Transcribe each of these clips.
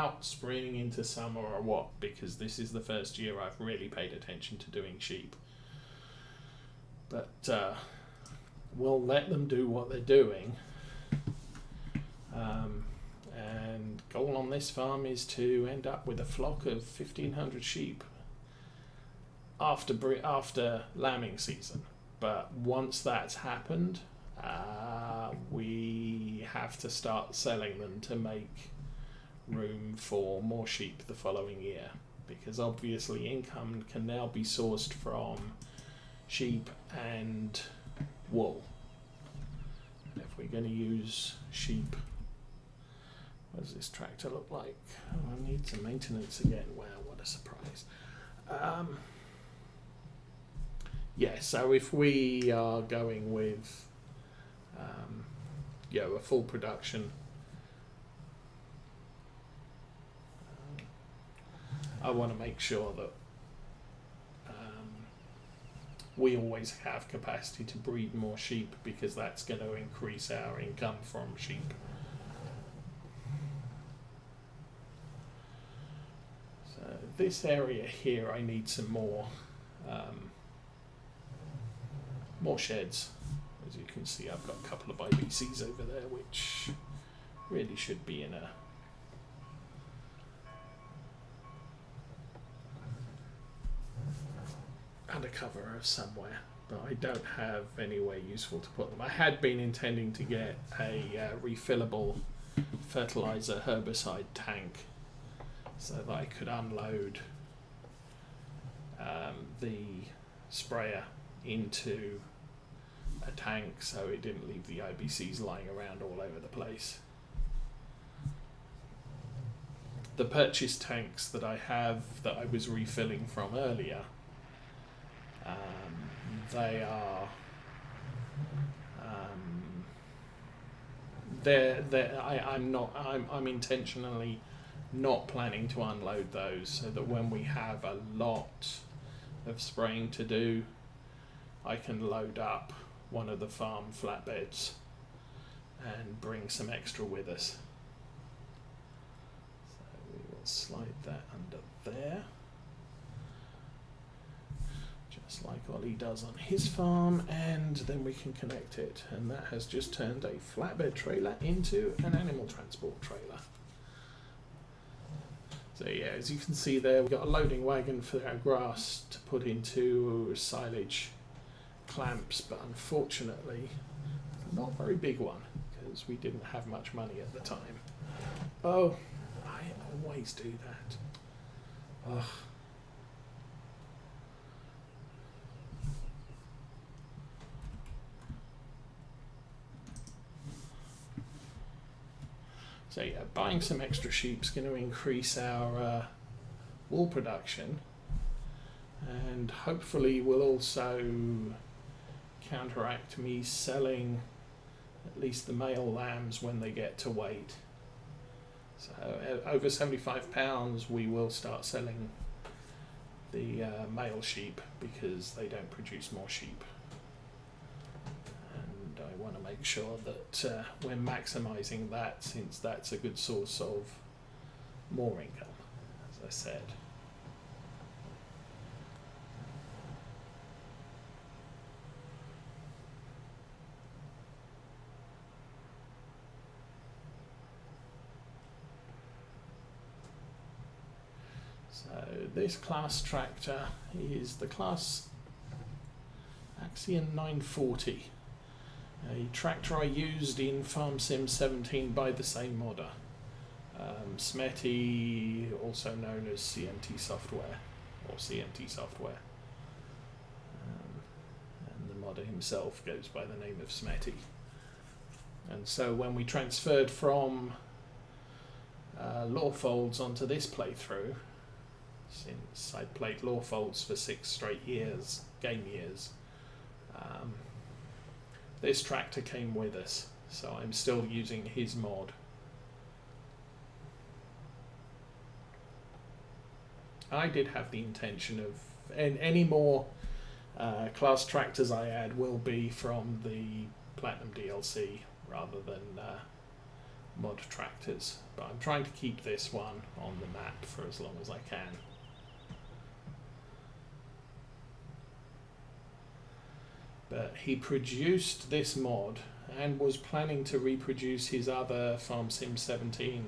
out spring into summer or what, because this is the first year I've really paid attention to doing sheep. But we'll let them do what they're doing. And goal on this farm is to end up with a flock of 1,500 sheep after lambing season. But once that's happened, we have to start selling them to make room for more sheep the following year, because obviously income can now be sourced from sheep and wool. And if we're going to use sheep, what does this tractor look like? Oh, I need some maintenance again. Wow, what a surprise. Yeah, so if we are going with a full production, I want to make sure that we always have capacity to breed more sheep, because that's going to increase our income from sheep. So this area here, I need some more sheds. As you can see, I've got a couple of IBCs over there, which really should be in a undercover of somewhere, but I don't have anywhere useful to put them. I had been intending to get a refillable fertilizer herbicide tank so that I could unload the sprayer into a tank so it didn't leave the IBCs lying around all over the place. The purchase tanks that I have that I was refilling from earlier, they are I'm intentionally not planning to unload those, so that when we have a lot of spraying to do, I can load up one of the farm flatbeds and bring some extra with us. So we will slide that under there, just like Ollie does on his farm, and then we can connect it, and that has just turned a flatbed trailer into an animal transport trailer. So yeah, as you can see there, we've got a loading wagon for our grass to put into silage clamps, but unfortunately not a very big one, because we didn't have much money at the time. Oh, I always do that. Ugh. So yeah, buying some extra sheep is going to increase our wool production, and hopefully will also counteract me selling at least the male lambs when they get to weight. So over 75 pounds we will start selling the male sheep, because they don't produce more sheep. And I want to make sure that we're maximising that, since that's a good source of more income, as I said. So this class tractor is the class Axion 940, a tractor I used in Farm Sim 17 by the same modder, Smetty, also known as CMT software, or CMT software, and the modder himself goes by the name of Smetty. And so when we transferred from law folds onto this playthrough, since I played law folds for 6 straight years, game years, this tractor came with us, so I'm still using his mod. I did have the intention of, and any more class tractors I add will be from the Platinum DLC rather than mod tractors, but I'm trying to keep this one on the map for as long as I can. But he produced this mod and was planning to reproduce his other Farm Sim 17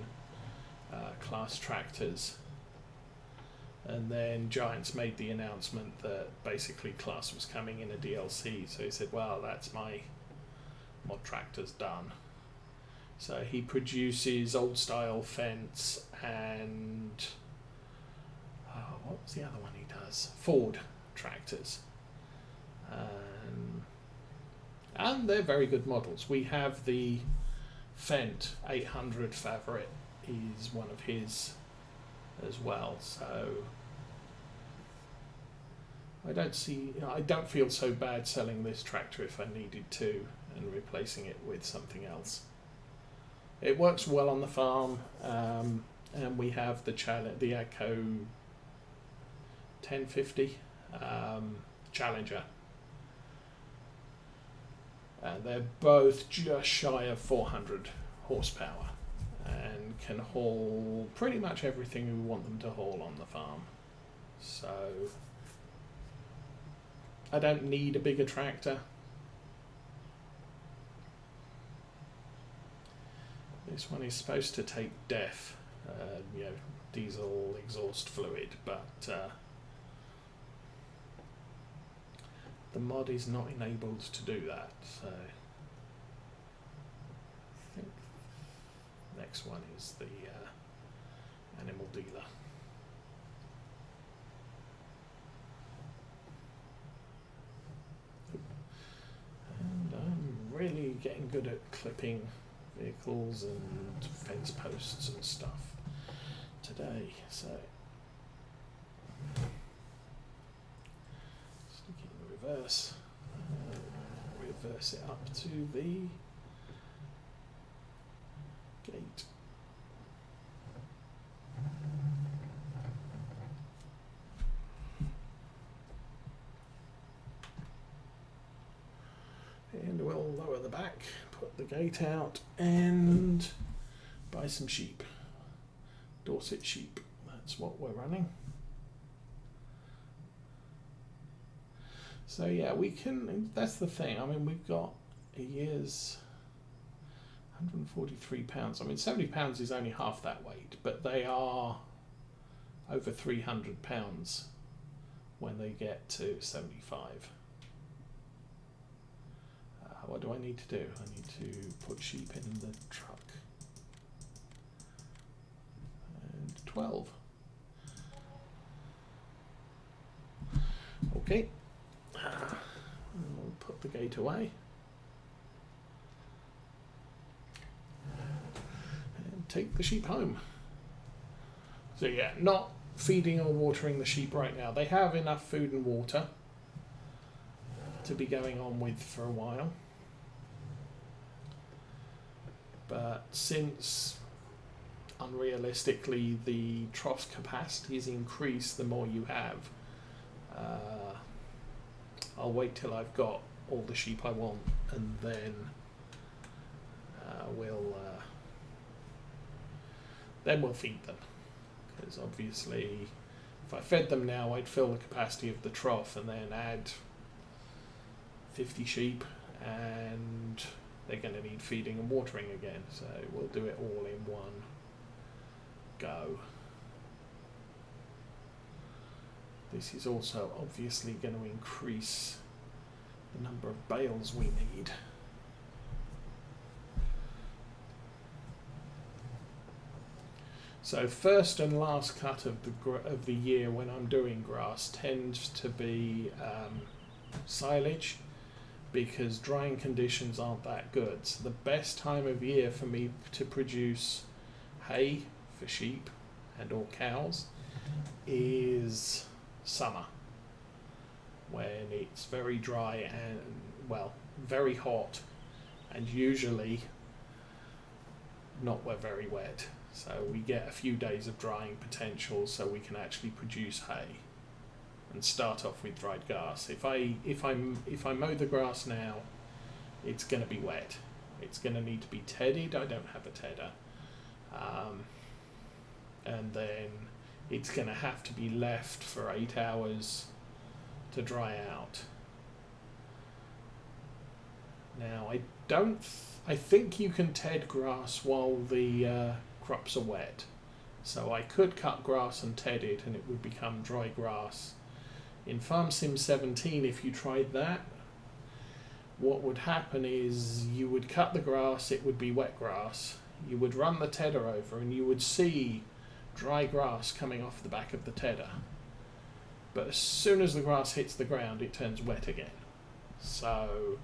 class tractors. And then Giants made the announcement that basically class was coming in a DLC, so he said, well, that's my mod tractors done. So he produces old style fence and what was the other one he does? Ford tractors. And they're very good models. We have the Fendt 800 Favorite is one of his as well. So I don't feel so bad selling this tractor if I needed to and replacing it with something else. It works well on the farm, and we have the AGCO 1050 Challenger. They're both just shy of 400 horsepower and can haul pretty much everything we want them to haul on the farm. So I don't need a bigger tractor. This one is supposed to take DEF, diesel exhaust fluid, but the mod is not enabled to do that, so I think next one is the animal dealer. And I'm really getting good at clipping vehicles and fence posts and stuff today, so reverse it up to the gate. And we'll lower the back, put the gate out, and buy some sheep. Dorset sheep, that's what we're running. So yeah, we can, that's the thing, I mean, we've got a year's 143 pounds. I mean, 70 pounds is only half that weight, but they are over 300 pounds when they get to 75. What do I need to do? I need to put sheep in the truck. And 12. Okay. We'll put the gate away. And take the sheep home. So yeah, not feeding or watering the sheep right now. They have enough food and water to be going on with for a while. But since unrealistically the trough capacity is increased the more you have, I'll wait till I've got all the sheep I want, and then we'll feed them. Because obviously, if I fed them now, I'd fill the capacity of the trough and then add 50 sheep, and they're going to need feeding and watering again. So we'll do it all in one go. This is also obviously going to increase the number of bales we need. So first and last cut of the year when I'm doing grass tends to be silage, because drying conditions aren't that good. So the best time of year for me to produce hay for sheep and or cows is summer, when it's very dry and, well, very hot, and usually not very wet. So we get a few days of drying potential, so we can actually produce hay and start off with dried grass. If I mow the grass now, it's going to be wet, It's going to need to be tedded. I don't have a tedder. And then it's going to have to be left for 8 hours to dry out. Now, I think you can ted grass while the crops are wet. So I could cut grass and ted it and it would become dry grass. In Farm Sim 17, if you tried that, what would happen is you would cut the grass, it would be wet grass, you would run the tedder over and you would see dry grass coming off the back of the tedder. But as soon as the grass hits the ground, it turns wet again. So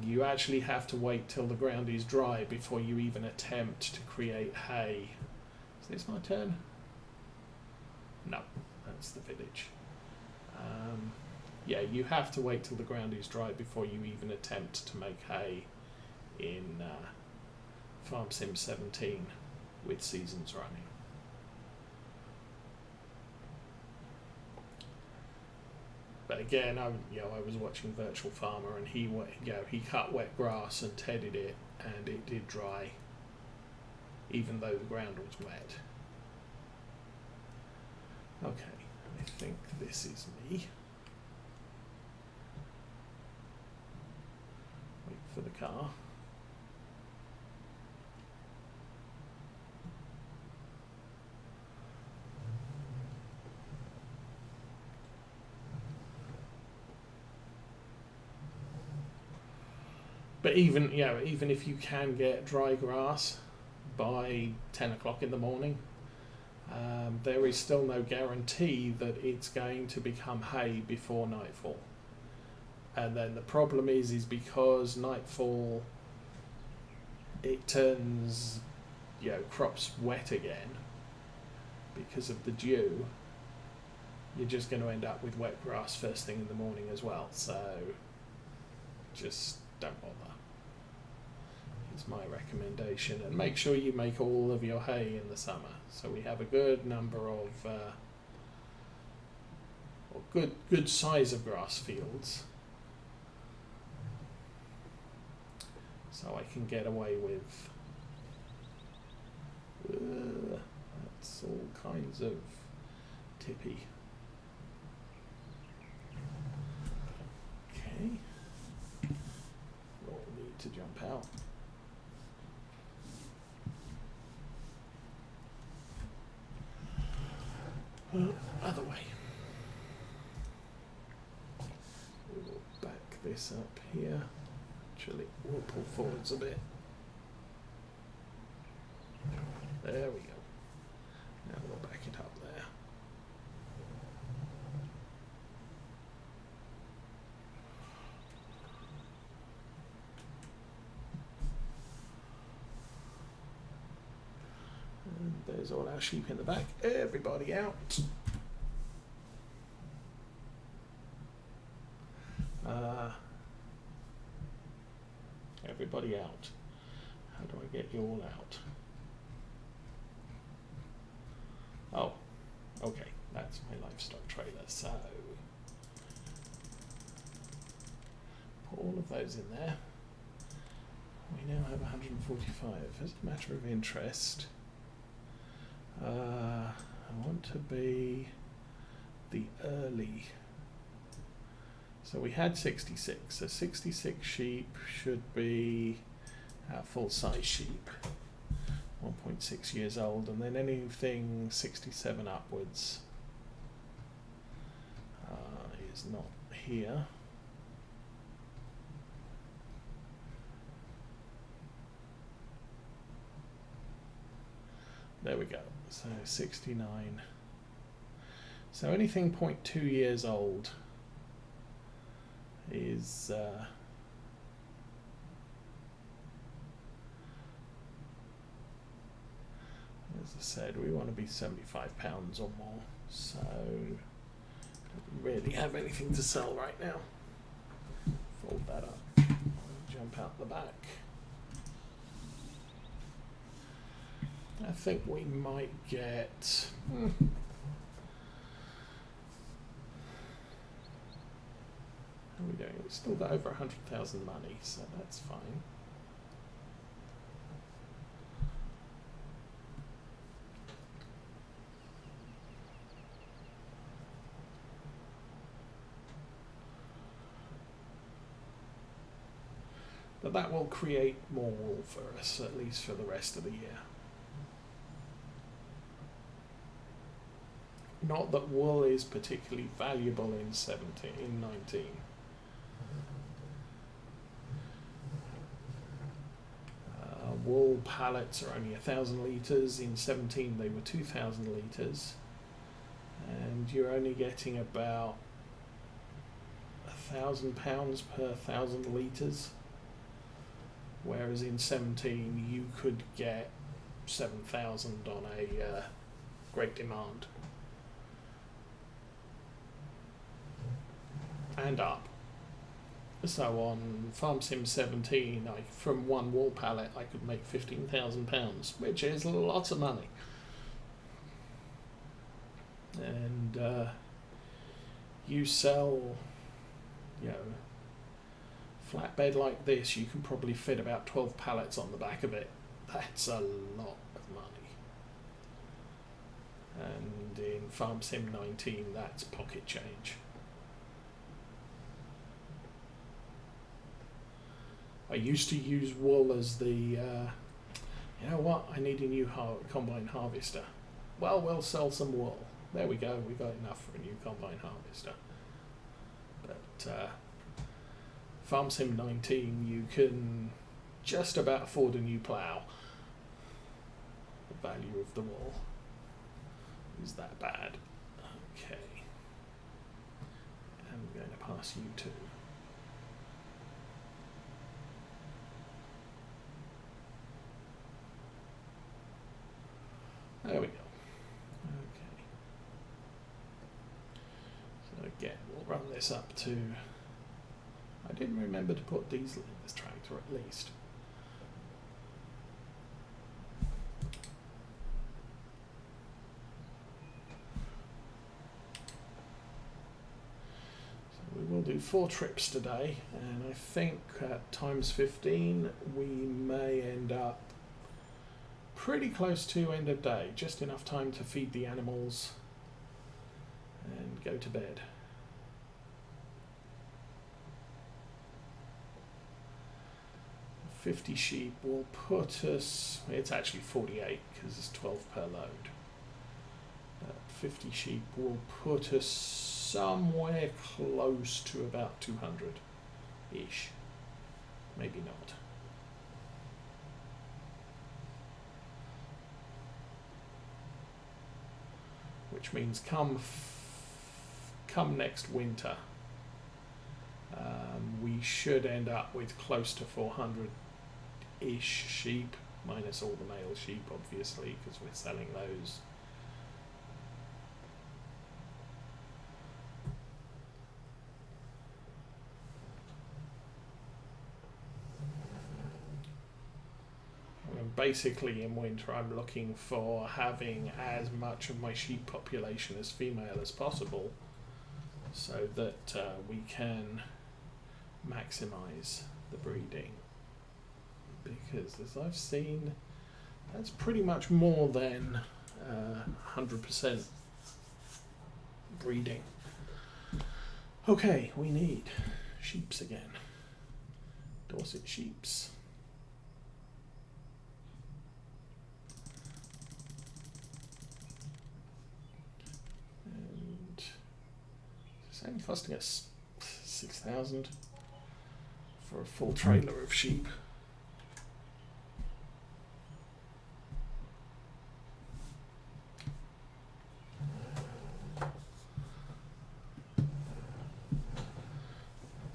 you actually have to wait till the ground is dry before you even attempt to create hay. Is this my turn? No, that's the village. Yeah, you have to wait till the ground is dry before you even attempt to make hay in Farm Sim 17 with seasons running. But again, I was watching Virtual Farmer, and he cut wet grass and tedded it, and it did dry, even though the ground was wet. Okay, I think this is me. Wait for the car. But even if you can get dry grass by 10 o'clock in the morning, there is still no guarantee that it's going to become hay before nightfall. And then the problem is because nightfall, it turns crops wet again because of the dew. You're just going to end up with wet grass first thing in the morning as well. So just don't bother. It's my recommendation, and make sure you make all of your hay in the summer, so we have a good number of or good size of grass fields, so I can get away with that's all kinds of tippy. Okay, we'll need to jump out. Other way. We'll back this up here. Actually, we'll pull forwards a bit. There we go. Now we'll back it up there. And there's all our sheep in the back. Everybody out. Everybody out. How do I get you all out? Oh, okay. That's my livestock trailer. So put all of those in there. We now have 145. As a matter of interest, I want to be the early. So we had 66. So 66 sheep should be our full-size sheep, 1.6 years old, and then anything 67 upwards is not here. There we go. So 69. So anything 0.2 years old is as I said, we want to be 75 pounds or more, so don't really have anything to sell right now. Fold that up, jump out the back. I think we might get how are we doing? We've still got over 100,000 money, so that's fine. But that will create more wool for us, at least for the rest of the year. Not that wool is particularly valuable in 19. Wool pallets are only 1,000 litres. In 17 they were 2,000 litres. And you're only getting about £1,000 per 1,000 litres. Whereas in 17 you could get 7,000 on a great demand. And up. So on Farm Sim 17, from one wool pallet I could make £15,000, which is lots of money. And you sell, flatbed like this, you can probably fit about 12 pallets on the back of it. That's a lot of money. And in Farm Sim 19, that's pocket change. I used to use wool as the, you know what, I need a new combine harvester. Well, we'll sell some wool. There we go, we got enough for a new combine harvester. But Farm Sim 19, you can just about afford a new plough. The value of the wool is that bad. Okay. I'm going to pass you to. There we go. Okay. So again, we'll run this up to... I didn't remember to put diesel in this tractor at least. So we will do 4 trips today, and I think at times 15 we may end up pretty close to end of day, just enough time to feed the animals and go to bed. 50 sheep will put us, it's actually 48 because it's 12 per load. 50 sheep will put us somewhere close to about 200-ish, maybe not. Which means come next winter, we should end up with close to 400-ish sheep, minus all the male sheep, obviously, because we're selling those. Basically in winter I'm looking for having as much of my sheep population as female as possible, so that we can maximize the breeding, because as I've seen, that's pretty much more than 100% breeding. Okay, we need sheeps again. Dorset sheeps. It's only costing us 6,000 for a full trailer of sheep.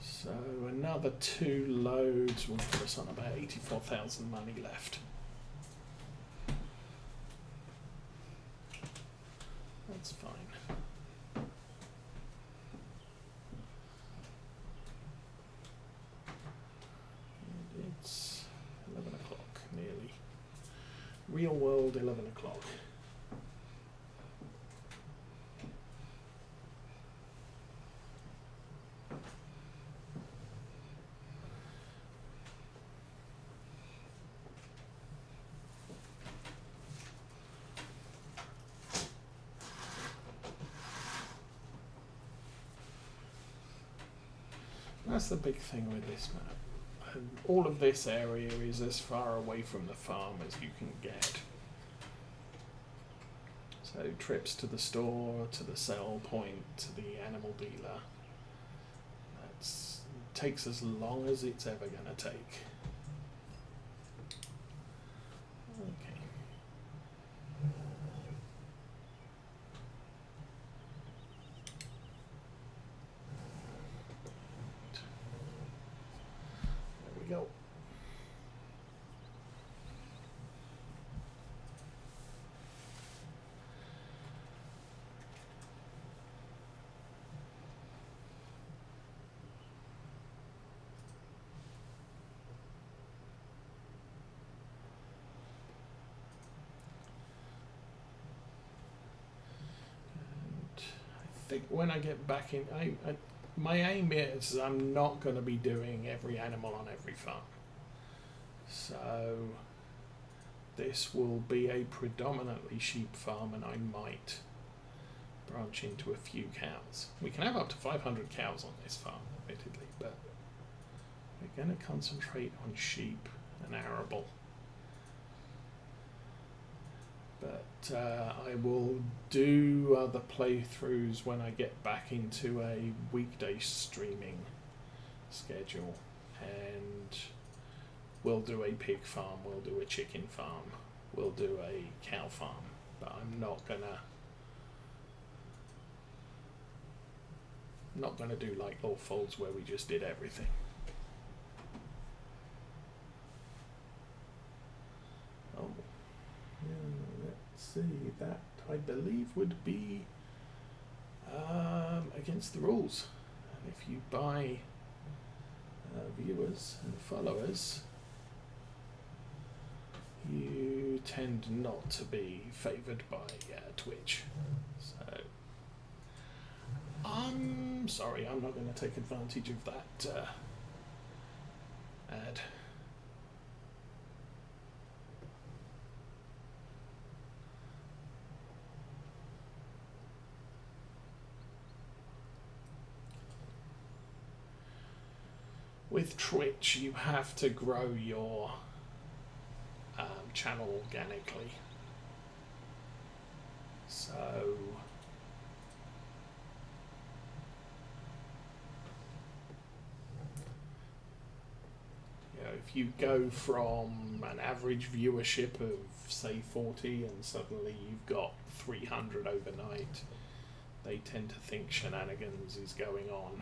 So another 2 loads will put us on about 84,000 money left. That's fine. It's 11 o'clock, nearly. Real world 11 o'clock. That's the big thing with this map. And all of this area is as far away from the farm as you can get. So trips to the store, to the sell point, to the animal dealer. It takes as long as it's ever going to take. Okay. There we go. I think when I get back in, my aim is I'm not going to be doing every animal on every farm. So this will be a predominantly sheep farm, and I might branch into a few cows. We can have up to 500 cows on this farm, admittedly, but we're going to concentrate on sheep and arable. But I will do other playthroughs when I get back into a weekday streaming schedule, and we'll do a pig farm, we'll do a chicken farm, we'll do a cow farm, but I'm not gonna do like Oakfield where we just did everything. Oh. Yeah, let's see, that I believe would be against the rules. And if you buy viewers and followers, you tend not to be favoured by Twitch. So I'm sorry, I'm not going to take advantage of that ad. With Twitch, you have to grow your channel organically. So if you go from an average viewership of say 40 and suddenly you've got 300 overnight, they tend to think shenanigans is going on.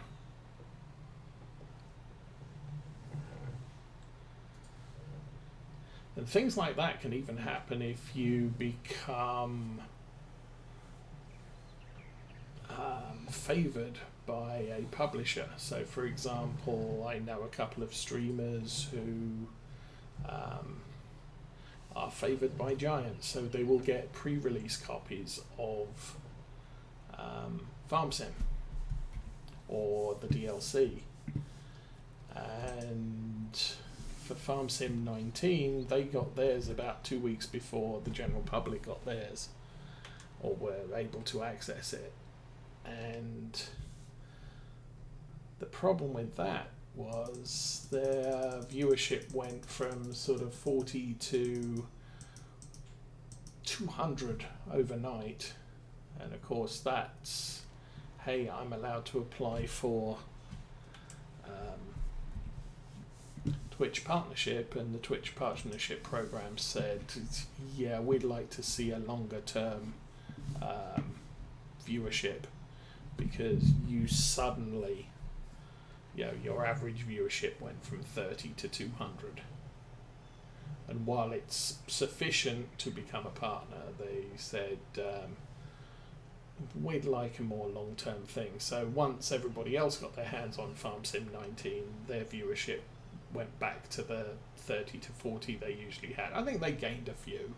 And things like that can even happen if you become favoured by a publisher. So for example, I know a couple of streamers who are favoured by Giant, so they will get pre-release copies of Farm Sim or the DLC. And for Farm Sim 19, they got theirs about 2 weeks before the general public got theirs, or were able to access it. And the problem with that was their viewership went from sort of 40 to 200 overnight. And of course that's, hey, I'm allowed to apply for Twitch partnership, and the Twitch partnership program said, yeah, we'd like to see a longer term viewership, because you suddenly, your average viewership went from 30 to 200. And while it's sufficient to become a partner, they said, we'd like a more long-term thing. So once everybody else got their hands on Farm Sim 19, their viewership went back to the 30 to 40 they usually had. I think they gained a few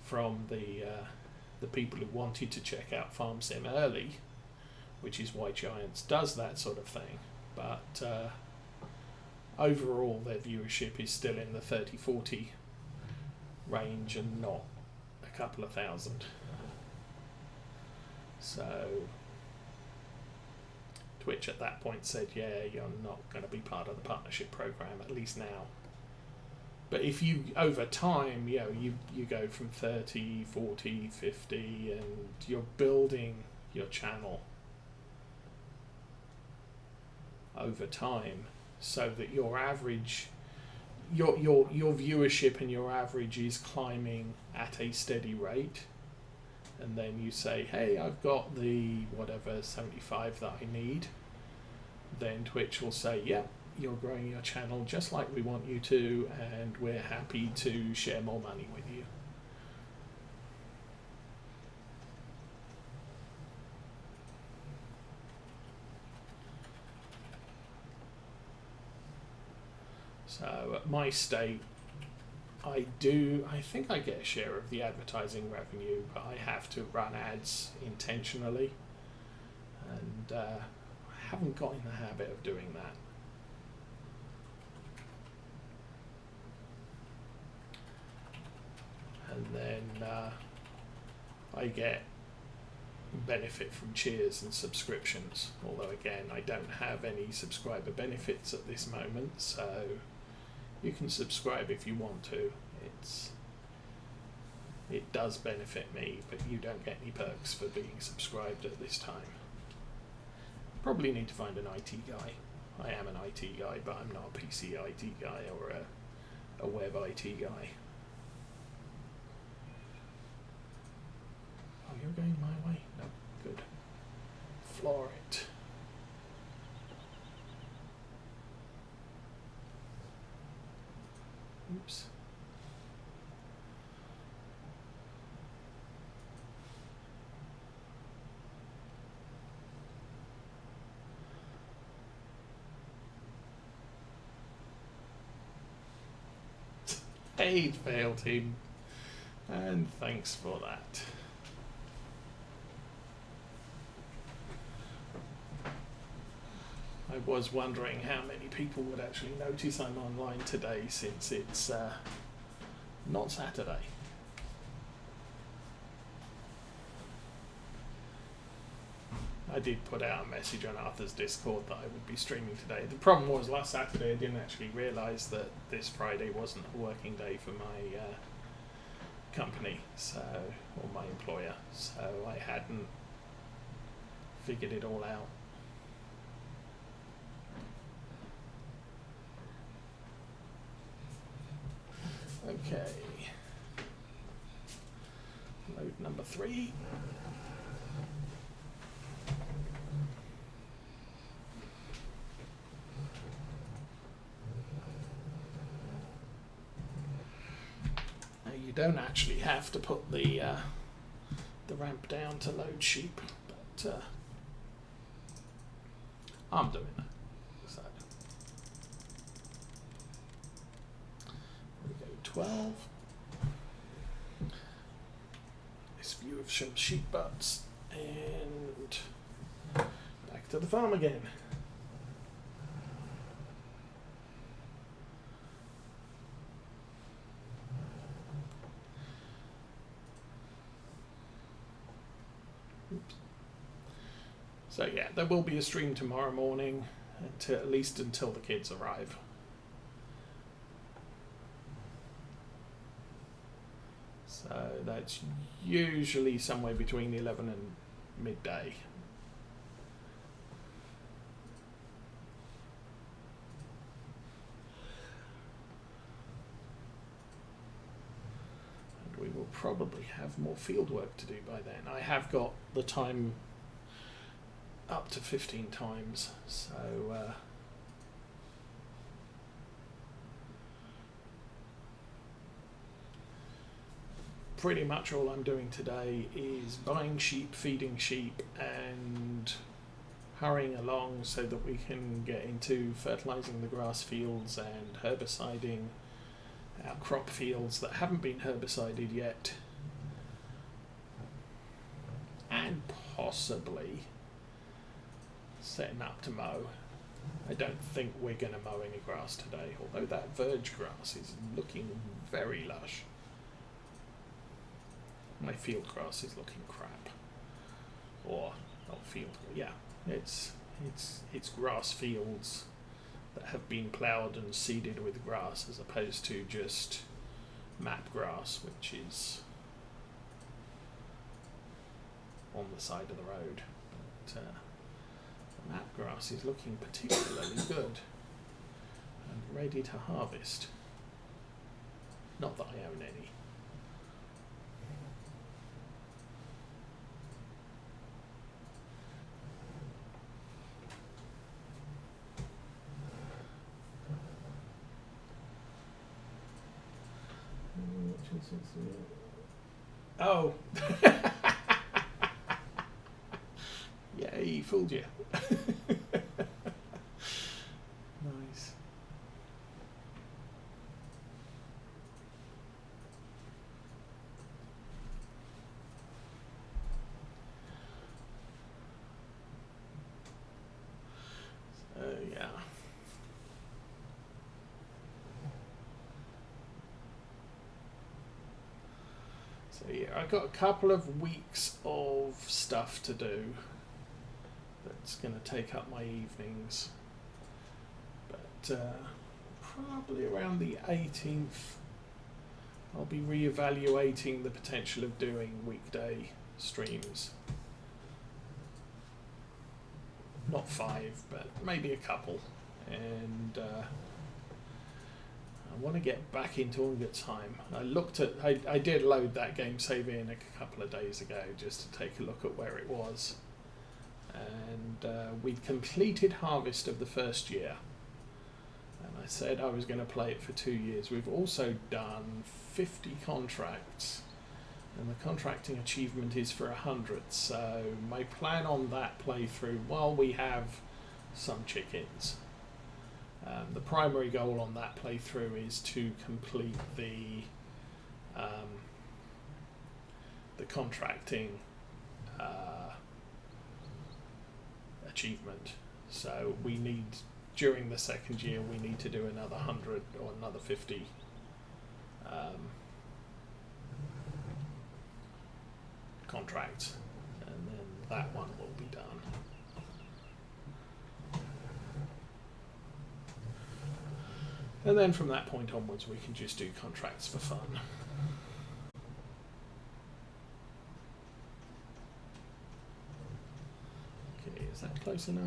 from the people who wanted to check out Farm Sim early, which is why Giants does that sort of thing. But overall, their viewership is still in the 30-40 range and not a couple of thousand. So Twitch at that point said, yeah, you're not going to be part of the partnership program, at least now. But if you, over time, you go from 30, 40, 50, and you're building your channel over time so that your average, your viewership and your average is climbing at a steady rate. And then you say, hey, I've got the whatever 75 that I need. Then Twitch will say, yeah, you're growing your channel just like we want you to, and we're happy to share more money with you. So at my state, I think I get a share of the advertising revenue, but I have to run ads intentionally, and I haven't got in the habit of doing that. And then I get benefit from cheers and subscriptions, although again I don't have any subscriber benefits at this moment, so you can subscribe if you want to. It does benefit me, but you don't get any perks for being subscribed at this time. Probably need to find an IT guy. I am an IT guy, but I'm not a PC IT guy or a web IT guy. Oh, you're going my way? No, good. Floor it. Oops. Hey, failed him. And thanks for that. I was wondering how many people would actually notice I'm online today, since it's not Saturday. I did put out a message on Arthur's Discord that I would be streaming today. The problem was last Saturday I didn't actually realise that this Friday wasn't a working day for my company, or my employer, so I hadn't figured it all out. Okay. Load number 3. Now you don't actually have to put the ramp down to load sheep, but I'm doing that. So we go 12. This view of some sheep butts, and back to the farm again. So yeah, there will be a stream tomorrow morning, at least until the kids arrive. So that's usually somewhere between 11 and midday. And we will probably have more field work to do by then. I have got the time up to 15 times, so pretty much all I'm doing today is buying sheep, feeding sheep, and hurrying along so that we can get into fertilizing the grass fields and herbiciding our crop fields that haven't been herbicided yet, and possibly setting up to mow. I don't think we're going to mow any grass today, although that verge grass is looking very lush. My field grass is looking crap. Or not field, yeah, it's It's grass fields that have been ploughed and seeded with grass, as opposed to just map grass, which is on the side of the road. But the map grass is looking particularly good and ready to harvest. Not that I own any. Oh! Yeah, he fooled you. Nice. So, yeah. So yeah, I got a couple of weeks of stuff to do. That's going to take up my evenings. But probably around the 18th, I'll be re-evaluating the potential of doing weekday streams. Not 5, but maybe a couple. And I want to get back into Onget time. I did load that game save in a couple of days ago just to take a look at where it was. And we'd completed Harvest of the first year. And I said I was going to play it for 2 years. We've also done 50 contracts. And the contracting achievement is for 100. So my plan on that playthrough, while we have some chickens, the primary goal on that playthrough is to complete the contracting achievement. So we need, during the second year, we need to do another 100 or another 50 contracts, and then that one will be done. And then from that point onwards, we can just do contracts for fun. Okay, is that close enough?